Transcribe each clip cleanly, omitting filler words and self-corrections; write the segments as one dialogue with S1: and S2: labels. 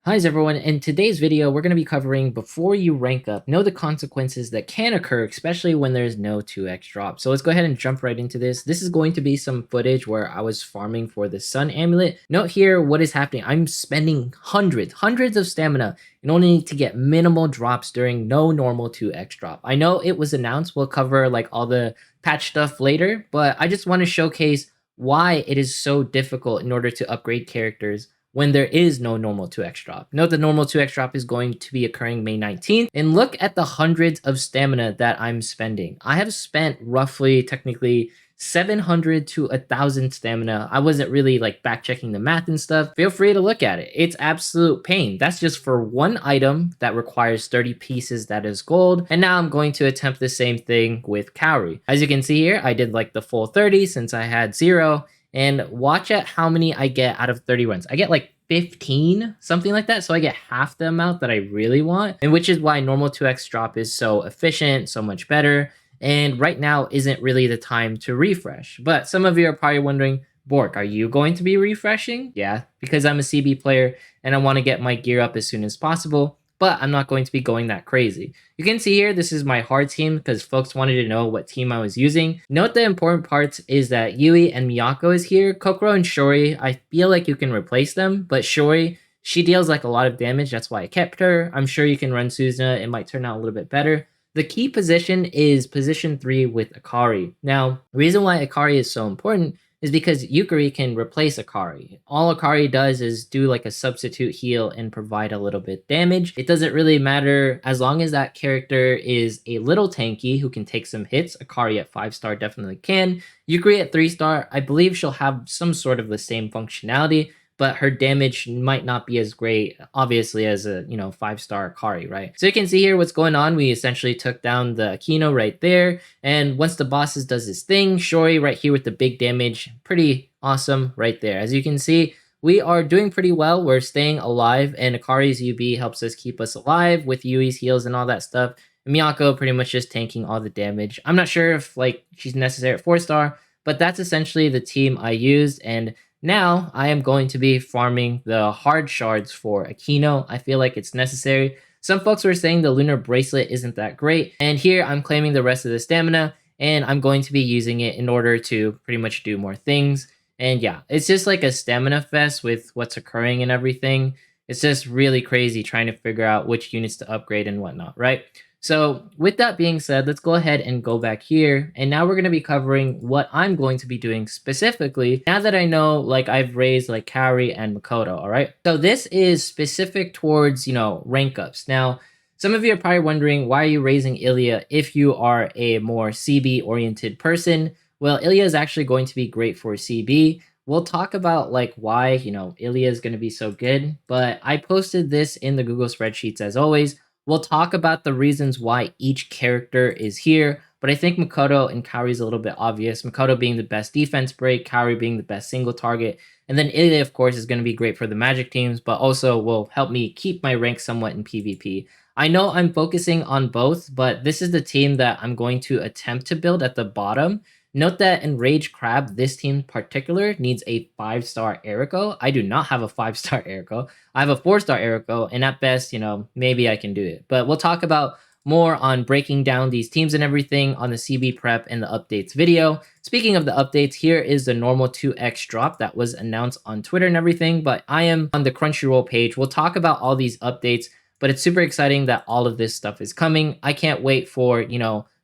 S1: Hi everyone, in today's video we're going to be covering before you rank up, know the consequences that can occur, especially when there's no 2x drop. So let's go ahead and jump right into this. This is going to be some footage where I was farming for the sun amulet. Note here what is happening. I'm spending hundreds of stamina in order to get minimal drops during no normal 2x drop. I know it was announced, we'll cover like all the patch stuff later, but I just want to showcase why it is so difficult in order to upgrade characters when there is no normal 2x drop. Note the normal 2x drop is going to be occurring May 19th, and look at the hundreds of stamina that I'm spending. I have spent roughly, technically, 700 to 1,000 stamina. I wasn't really like back checking the math and stuff. Feel free to look at it. It's absolute pain. That's just for one item that requires 30 pieces that is gold. And now I'm going to attempt the same thing with Cowrie. As you can see here, I did like the full 30 since I had 0. And watch at how many I get out of 30 runs. I get like 15, something like that. So I get half the amount that I really want, and which is why normal 2x drop is so efficient, so much better. And right now isn't really the time to refresh. But some of you are probably wondering, Bork, are you going to be refreshing? Yeah, because I'm a CB player and I want to get my gear up as soon as possible, but I'm not going to be going that crazy. You can see here, this is my hard team because folks wanted to know what team I was using. Note the important parts is that Yui and Miyako is here. Kokoro and Shori, I feel like you can replace them, but Shori, she deals like a lot of damage. That's why I kept her. I'm sure you can run Suzuna. It might turn out a little bit better. The key position is position 3 with Akari. Now, the reason why Akari is so important is because Yukari can replace Akari. All Akari does is do like a substitute heal and provide a little bit damage. It doesn't really matter as long as that character is a little tanky who can take some hits. Akari at 5-star definitely can. Yukari at 3-star, I believe she'll have some sort of the same functionality, but her damage might not be as great, obviously, as a 5-star Akari, right? So you can see here what's going on. We essentially took down the Akino right there, and once the bosses does his thing, Shori right here with the big damage, pretty awesome right there. As you can see, we are doing pretty well. We're staying alive, and Akari's UB helps us keep us alive with Yui's heals and all that stuff. And Miyako pretty much just tanking all the damage. I'm not sure if like she's necessary at 4-star, but that's essentially the team I used, and now I am going to be farming the hard shards for Akino. I feel like it's necessary. Some folks were saying the lunar bracelet isn't that great, and here I'm claiming the rest of the stamina, and I'm going to be using it in order to pretty much do more things. And yeah, it's just like a stamina fest with what's occurring and everything. It's just really crazy trying to figure out which units to upgrade and whatnot, right? So with that being said, let's go ahead and go back here. And now we're going to be covering what I'm going to be doing specifically now that I know like I've raised like Cowrie and Makoto, all right? So this is specific towards, rank ups. Now, some of you are probably wondering, why are you raising Ilya if you are a more CB oriented person? Well, Ilya is actually going to be great for CB. We'll talk about like why, Ilya is going to be so good, but I posted this in the Google spreadsheets as always. We'll talk about the reasons why each character is here, but I think Makoto and Cowrie is a little bit obvious. Makoto being the best defense break, Cowrie being the best single target, and then Ilya, of course, is going to be great for the Magic teams, but also will help me keep my rank somewhat in PvP. I know I'm focusing on both, but this is the team that I'm going to attempt to build at the bottom. Note that in Rage Crab, this team in particular needs a 5-star Eriko. I do not have a 5-star Eriko. I have a 4-star Eriko, and at best, maybe I can do it. But we'll talk about more on breaking down these teams and everything on the CB prep and the updates video. Speaking of the updates, here is the normal 2x drop that was announced on Twitter and everything, but I am on the Crunchyroll page. We'll talk about all these updates, but it's super exciting that all of this stuff is coming. I can't wait for,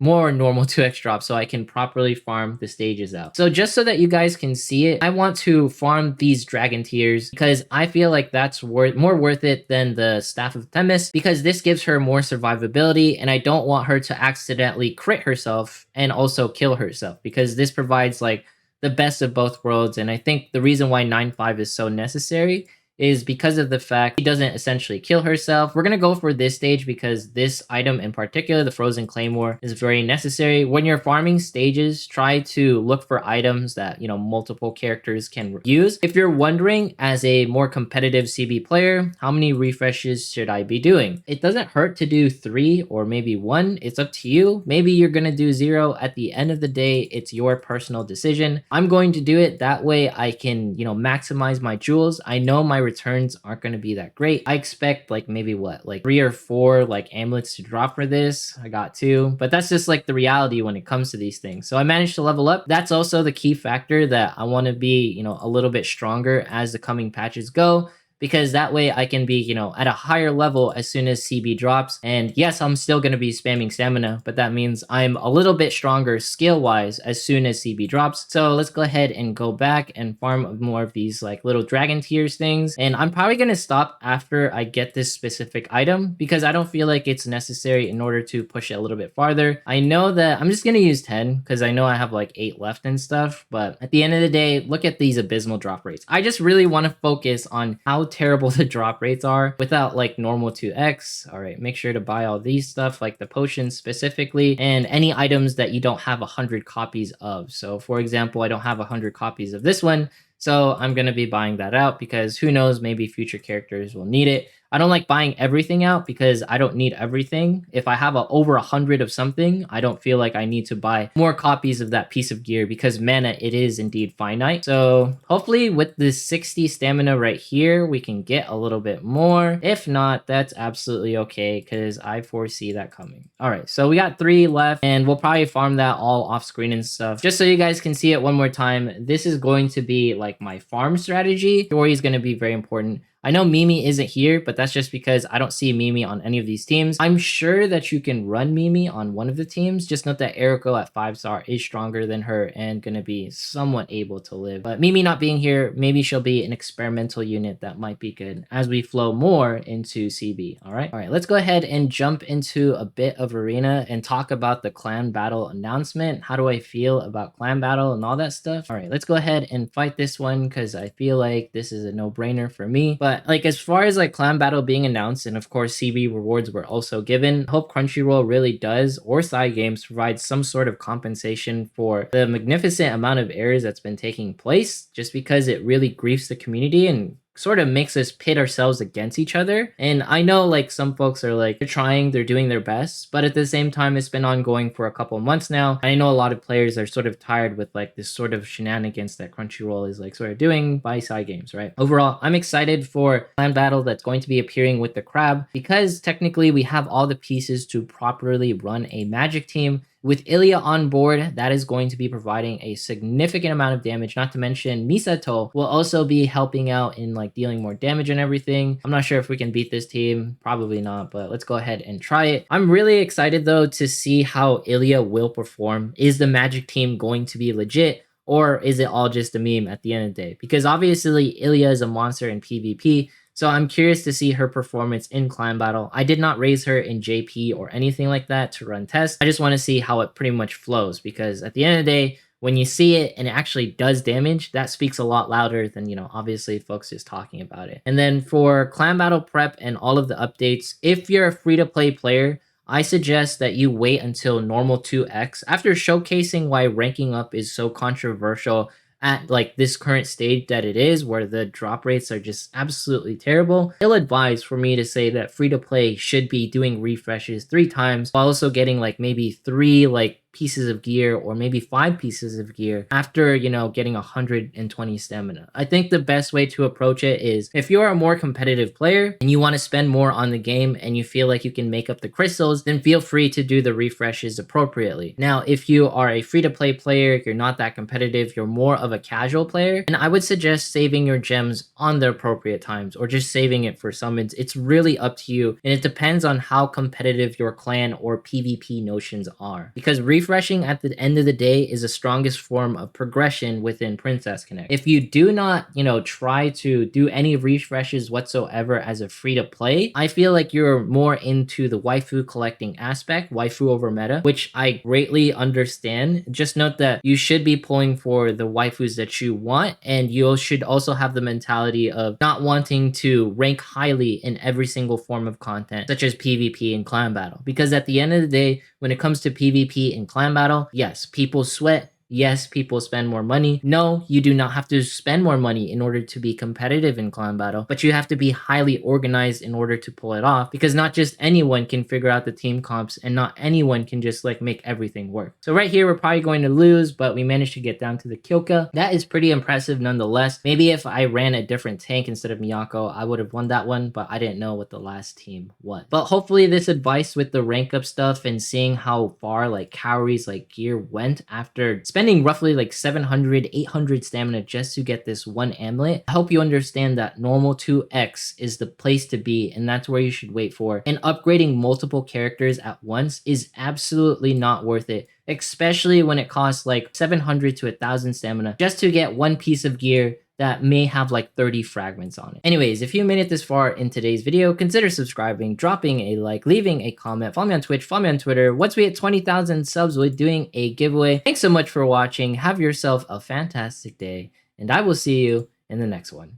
S1: more normal 2x drops so I can properly farm the stages out. So just so that you guys can see it, I want to farm these dragon tiers because I feel like that's more worth it than the Staff of Themis, because this gives her more survivability, and I don't want her to accidentally crit herself and also kill herself, because this provides like the best of both worlds. And I think the reason why 9.5 is so necessary is because of the fact she doesn't essentially kill herself. We're going to go for this stage because this item in particular, the Frozen Claymore, is very necessary. When you're farming stages, try to look for items that, multiple characters can use. If you're wondering, as a more competitive CB player, how many refreshes should I be doing? It doesn't hurt to do 3 or maybe 1. It's up to you. Maybe you're going to do 0. At the end of the day, it's your personal decision. I'm going to do it that way I can, maximize my jewels. I know my returns aren't going to be that great. I expect like maybe what, like 3 or 4 like amulets to drop for this. I got 2, but that's just like the reality when it comes to these things. So I managed to level up. That's also the key factor that I want to be, a little bit stronger as the coming patches go, because that way I can be, at a higher level as soon as CB drops. And yes, I'm still going to be spamming stamina, but that means I'm a little bit stronger skill wise as soon as CB drops. So let's go ahead and go back and farm more of these like little dragon tears things. And I'm probably going to stop after I get this specific item because I don't feel like it's necessary in order to push it a little bit farther. I know that I'm just going to use 10 because I know I have like 8 left and stuff. But at the end of the day, look at these abysmal drop rates. I just really want to focus on how terrible the drop rates are without like normal 2x. All right, make sure to buy all these stuff like the potions specifically and any items that you don't have 100 copies of. So for example, I don't have 100 copies of this one, so I'm going to be buying that out because who knows, maybe future characters will need it. I don't like buying everything out because I don't need everything. If I have over 100 of something, I don't feel like I need to buy more copies of that piece of gear because mana, it is indeed finite. So hopefully with this 60 stamina right here, we can get a little bit more. If not, that's absolutely okay because I foresee that coming. All right, so we got 3 left and we'll probably farm that all off screen and stuff. Just so you guys can see it one more time, this is going to be like my farm strategy. Story is going to be very important. I know Mimi isn't here, but that's just because I don't see Mimi on any of these teams. I'm sure that you can run Mimi on one of the teams. Just note that Eriko at 5-star is stronger than her and gonna be somewhat able to live. But Mimi not being here, maybe she'll be an experimental unit that might be good as we flow more into CB. All right, let's go ahead and jump into a bit of arena and talk about the clan battle announcement. How do I feel about clan battle and all that stuff? All right, let's go ahead and fight this one because I feel like this is a no-brainer for me. But like as far as like clan battle being announced and of course CB rewards were also given, I hope Crunchyroll really does, or Side Games provide some sort of compensation for the magnificent amount of errors that's been taking place, just because it really griefs the community and sort of makes us pit ourselves against each other. And I know like some folks are like, they're doing their best, but at the same time, it's been ongoing for a couple of months now. I know a lot of players are sort of tired with like this sort of shenanigans that Crunchyroll is like sort of doing by Side Games, right? Overall, I'm excited for clan battle that's going to be appearing with the crab because technically we have all the pieces to properly run a magic team. With Ilya on board, that is going to be providing a significant amount of damage, not to mention Misato will also be helping out in like dealing more damage and everything. I'm not sure if we can beat this team, probably not, but let's go ahead and try it. I'm really excited though to see how Ilya will perform. Is the magic team going to be legit? Or is it all just a meme at the end of the day? Because obviously Ilya is a monster in PvP, so I'm curious to see her performance in clan battle. I did not raise her in JP or anything like that to run tests. I just want to see how it pretty much flows, because at the end of the day, when you see it and it actually does damage, that speaks a lot louder than, obviously folks just talking about it. And then for clan battle prep and all of the updates, if you're a free-to-play player, I suggest that you wait until normal 2x. After showcasing why ranking up is so controversial at like this current stage that it is, where the drop rates are just absolutely terrible, ill-advised for me to say that free-to-play should be doing refreshes 3 times while also getting like maybe 3 like pieces of gear or maybe 5 pieces of gear after, getting 120 stamina. I think the best way to approach it is if you're a more competitive player and you want to spend more on the game and you feel like you can make up the crystals, then feel free to do the refreshes appropriately. Now, if you are a free-to-play player, you're not that competitive, you're more of a casual player, and I would suggest saving your gems on the appropriate times or just saving it for summons. It's really up to you, and it depends on how competitive your clan or PvP notions are, because refreshing at the end of the day is the strongest form of progression within Princess Connect. If you do not, try to do any refreshes whatsoever as a free-to-play, I feel like you're more into the waifu collecting aspect, waifu over meta, which I greatly understand. Just note that you should be pulling for the waifus that you want, and you should also have the mentality of not wanting to rank highly in every single form of content, such as PvP and clan battle. Because at the end of the day, when it comes to PvP and clan battle, yes, people sweat, Yes, people spend more money. No, you do not have to spend more money in order to be competitive in clan battle, but you have to be highly organized in order to pull it off, because not just anyone can figure out the team comps and not anyone can just like make everything work. So right here, we're probably going to lose, but we managed to get down to the Kyoka. That is pretty impressive nonetheless. Maybe if I ran a different tank instead of Miyako, I would have won that one, but I didn't know what the last team was. But hopefully this advice with the rank up stuff and seeing how far like Kaori's like gear went after spending roughly like 700, 800 stamina just to get this one amulet, I hope you understand that normal 2x is the place to be, and that's where you should wait for. And upgrading multiple characters at once is absolutely not worth it, especially when it costs like 700 to 1000 stamina just to get one piece of gear that may have like 30 fragments on it. Anyways, if you made it this far in today's video, consider subscribing, dropping a like, leaving a comment, follow me on Twitch, follow me on Twitter. Once we hit 20,000 subs, we're doing a giveaway. Thanks so much for watching. Have yourself a fantastic day, and I will see you in the next one.